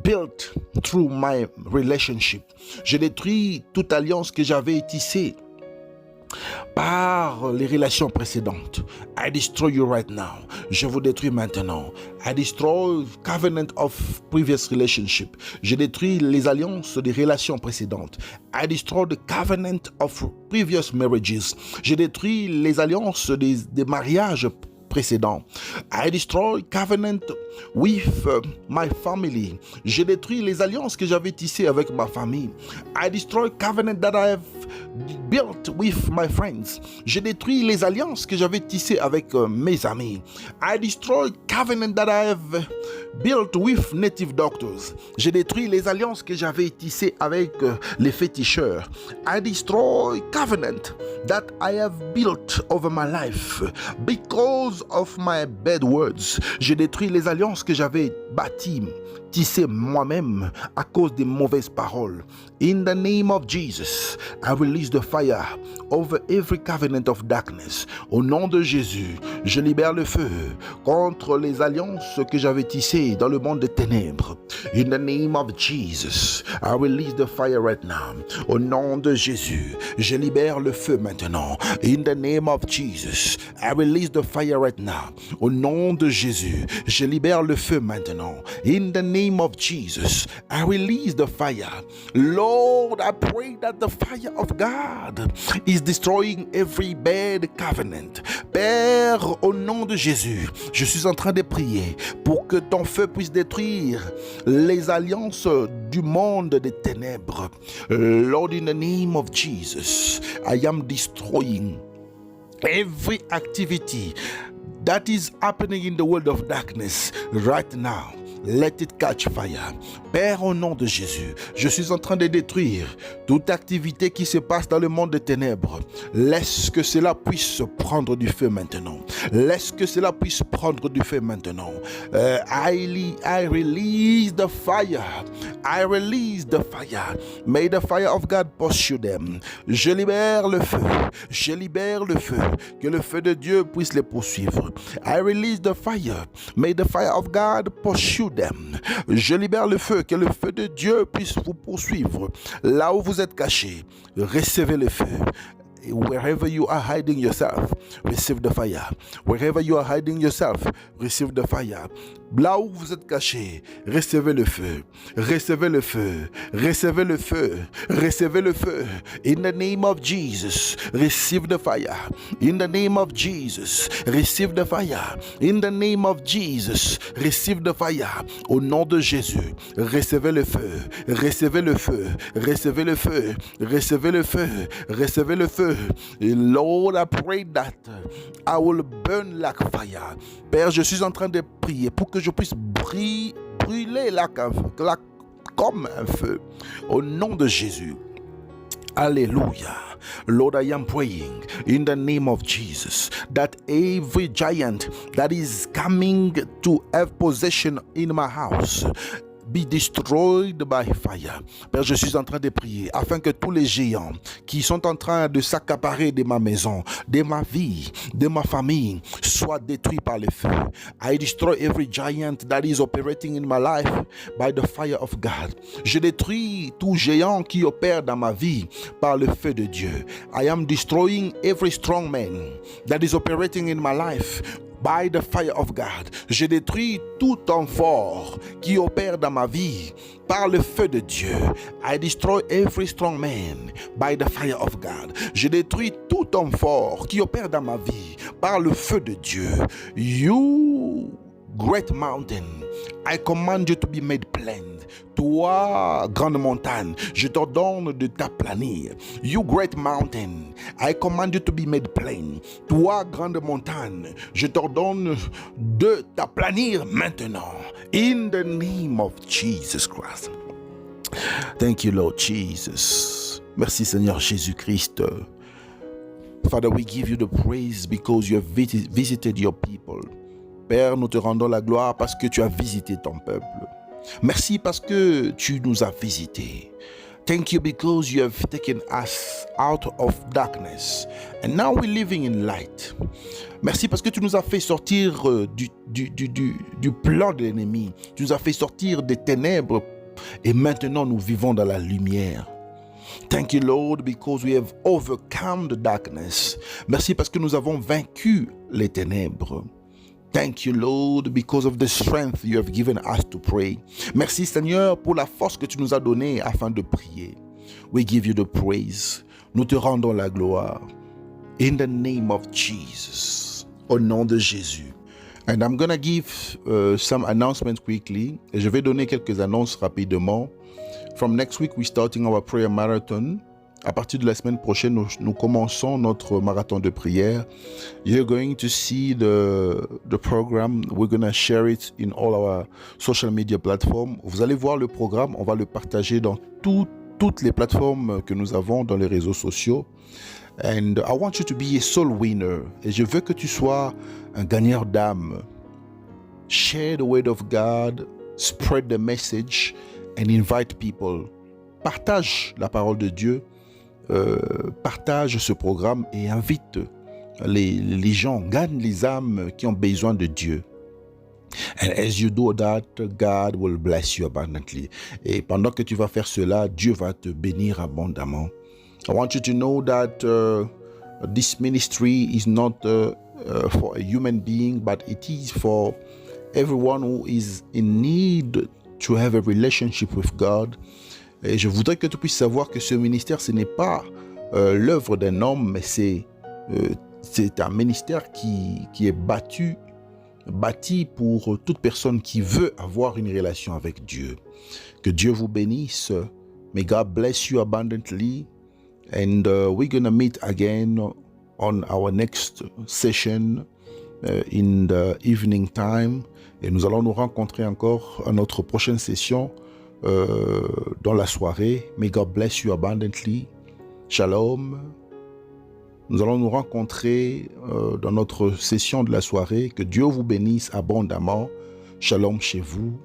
built through my relationship. Je détruis toute alliance que j'avais tissée par les relations précédentes. I destroy you right now. Je vous détruis maintenant. I destroy covenant of previous relationship. Je détruis les alliances des relations précédentes. I destroy the covenant of previous marriages. Je détruis les alliances des mariages précédents. I destroy covenant with my family. Je détruis les alliances que j'avais tissées avec ma famille. I destroy covenant that I have built with my friends. Je détruis les alliances que j'avais tissées avec mes amis. I destroy covenant that I have built with native doctors. Je détruis les alliances que j'avais tissées avec les féticheurs. I destroy covenant that I have built over my life because of my bad words. Je détruis les alliances que j'avais bâties, tissées moi-même à cause des mauvaises paroles. In the name of Jesus, I release the fire over every covenant of darkness. Au nom de Jésus, je libère le feu contre les alliances que j'avais tissées dans le monde des ténèbres. In the name of Jesus, I release the fire right now. Au nom de Jésus, je libère le feu maintenant. In the name of Jesus, I release the fire right now. Au nom de Jésus, je libère le feu maintenant. In the name of Jesus, I release the fire. Lord, I pray that the fire of God is destroying every bad covenant. Père, au nom de Jésus, je suis en train de prier pour que ton feu puisse détruire les alliances du monde des ténèbres. Lord, in the name of Jesus, I am destroying every activity that is happening in the world of darkness right now. Let it catch fire. Père, au nom de Jésus, je suis en train de détruire toute activité qui se passe dans le monde des ténèbres. Laisse que cela puisse prendre du feu maintenant. Laisse que cela puisse prendre du feu maintenant. I release the fire. I release the fire. May the fire of God pursue them. Je libère le feu. Je libère le feu. Que le feu de Dieu puisse les poursuivre. I release the fire. May the fire of God pursue them. Je libère le feu. Que le feu de Dieu puisse vous poursuivre. Là où vous êtes cachés, recevez le feu. Wherever you are hiding yourself, receive the fire. Wherever you are hiding yourself, receive the fire. Là où vous êtes cachés, recevez le feu. Recevez le feu. Recevez le feu. Recevez le feu. In the name of Jesus, receive the fire. In the name of Jesus, receive the fire. In the name of Jesus, receive the fire. Au nom de Jésus, recevez le feu. Recevez le feu. Recevez le feu. Recevez le feu. Recevez le feu. Lord, I pray that I will burn like fire. Père, je suis en train de prier pour que je puisse brûler comme un feu. Au nom de Jésus. Hallelujah. Lord, I am praying in the name of Jesus that every giant that is coming to have possession in my house be destroyed by fire. Père, je suis en train de prier afin que tous les géants qui sont en train de s'accaparer de ma maison, de ma vie, de ma famille, soient détruits par le feu. I destroy every giant that is operating in my life by the fire of God. Je détruis tout géant qui opère dans ma vie par le feu de Dieu. I am destroying every strong man that is operating in my life by the fire of God. Je détruis tout homme fort qui opère dans ma vie par le feu de Dieu. I destroy every strong man by the fire of God. Je détruis tout homme fort qui opère dans ma vie par le feu de Dieu. You great mountain, I command you to be made plain. Toi, grande montagne, je t'ordonne de t'aplanir. You great mountain, I command you to be made plain. Toi, grande montagne, je t'ordonne de t'aplanir maintenant. In the name of Jesus Christ. Thank you, Lord Jesus. Merci, Seigneur Jésus-Christ. Father, we give you the praise because you have visited your people. Père, nous te rendons la gloire parce que tu as visité ton peuple. Merci parce que tu nous as visités. Thank you because you have taken us out of darkness and now we're living in light. Merci parce que tu nous as fait sortir du plan de l'ennemi. Tu nous as fait sortir des ténèbres et maintenant nous vivons dans la lumière. Thank you, Lord, because we have overcome the darkness. Merci parce que nous avons vaincu les ténèbres. Thank you, Lord, because of the strength you have given us to pray. Merci, Seigneur, pour la force que tu nous as donnée afin de prier. We give you the praise. Nous te rendons la gloire. In the name of Jesus. Au nom de Jésus. And I'm going to give some announcements quickly. Et je vais donner quelques annonces rapidement. From next week, we're starting our prayer marathon. À partir de la semaine prochaine, nous commençons notre marathon de prière. You're going to see the program. We're going to share it in all our social media platforms. Vous allez voir le programme. On va le partager dans toutes les plateformes que nous avons dans les réseaux sociaux. And I want you to be a soul winner. Et je veux que tu sois un gagneur d'âme. Share the word of God. Spread the message. And invite people. Partage la parole de Dieu. Partage ce programme et invite les gens, gagne les âmes qui ont besoin de Dieu. And as you do that, God will bless you abundantly. Et pendant que tu vas faire cela, Dieu va te bénir abondamment. I want you to know that this ministry is not for a human being, but it is for everyone who is in need to have a relationship with God. Et je voudrais que tu puisses savoir que ce ministère, ce n'est pas l'œuvre d'un homme, mais c'est un ministère qui est bâti pour toute personne qui veut avoir une relation avec Dieu. Que Dieu vous bénisse. May God bless you abundantly. And we're going to meet again on our next session. in the evening time. Et nous allons nous rencontrer encore à notre prochaine session dans la soirée. May God bless you abundantly. Shalom. Nous allons nous rencontrer dans notre session de la soirée. Que Dieu vous bénisse abondamment. Shalom chez vous.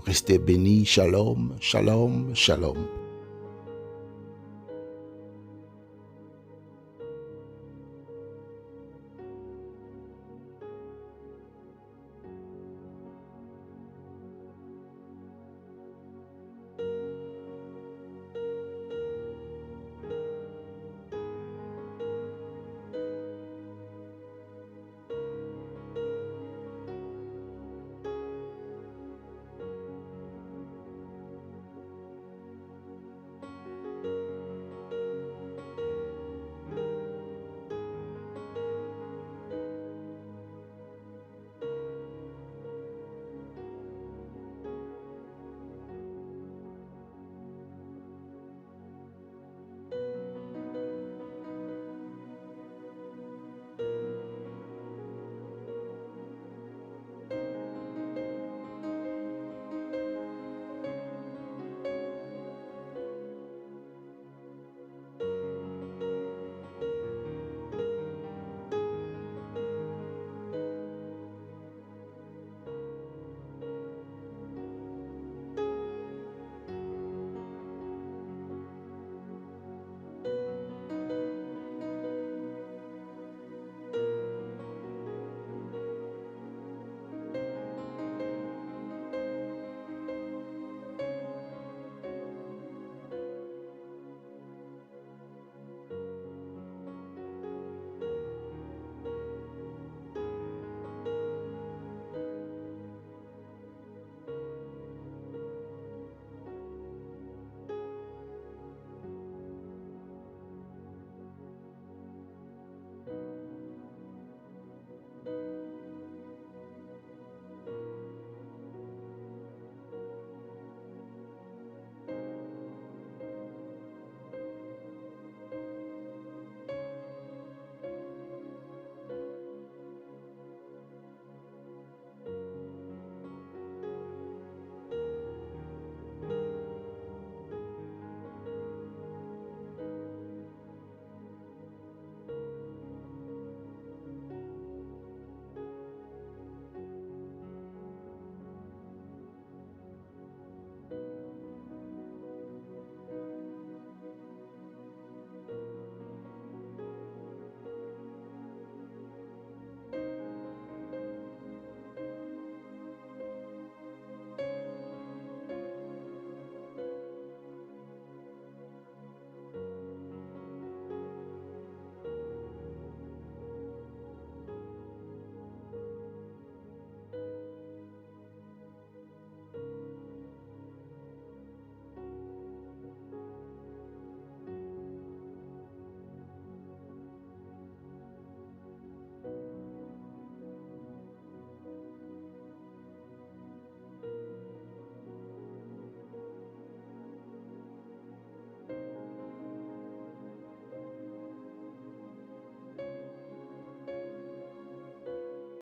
Restez bénis. Shalom, shalom, shalom.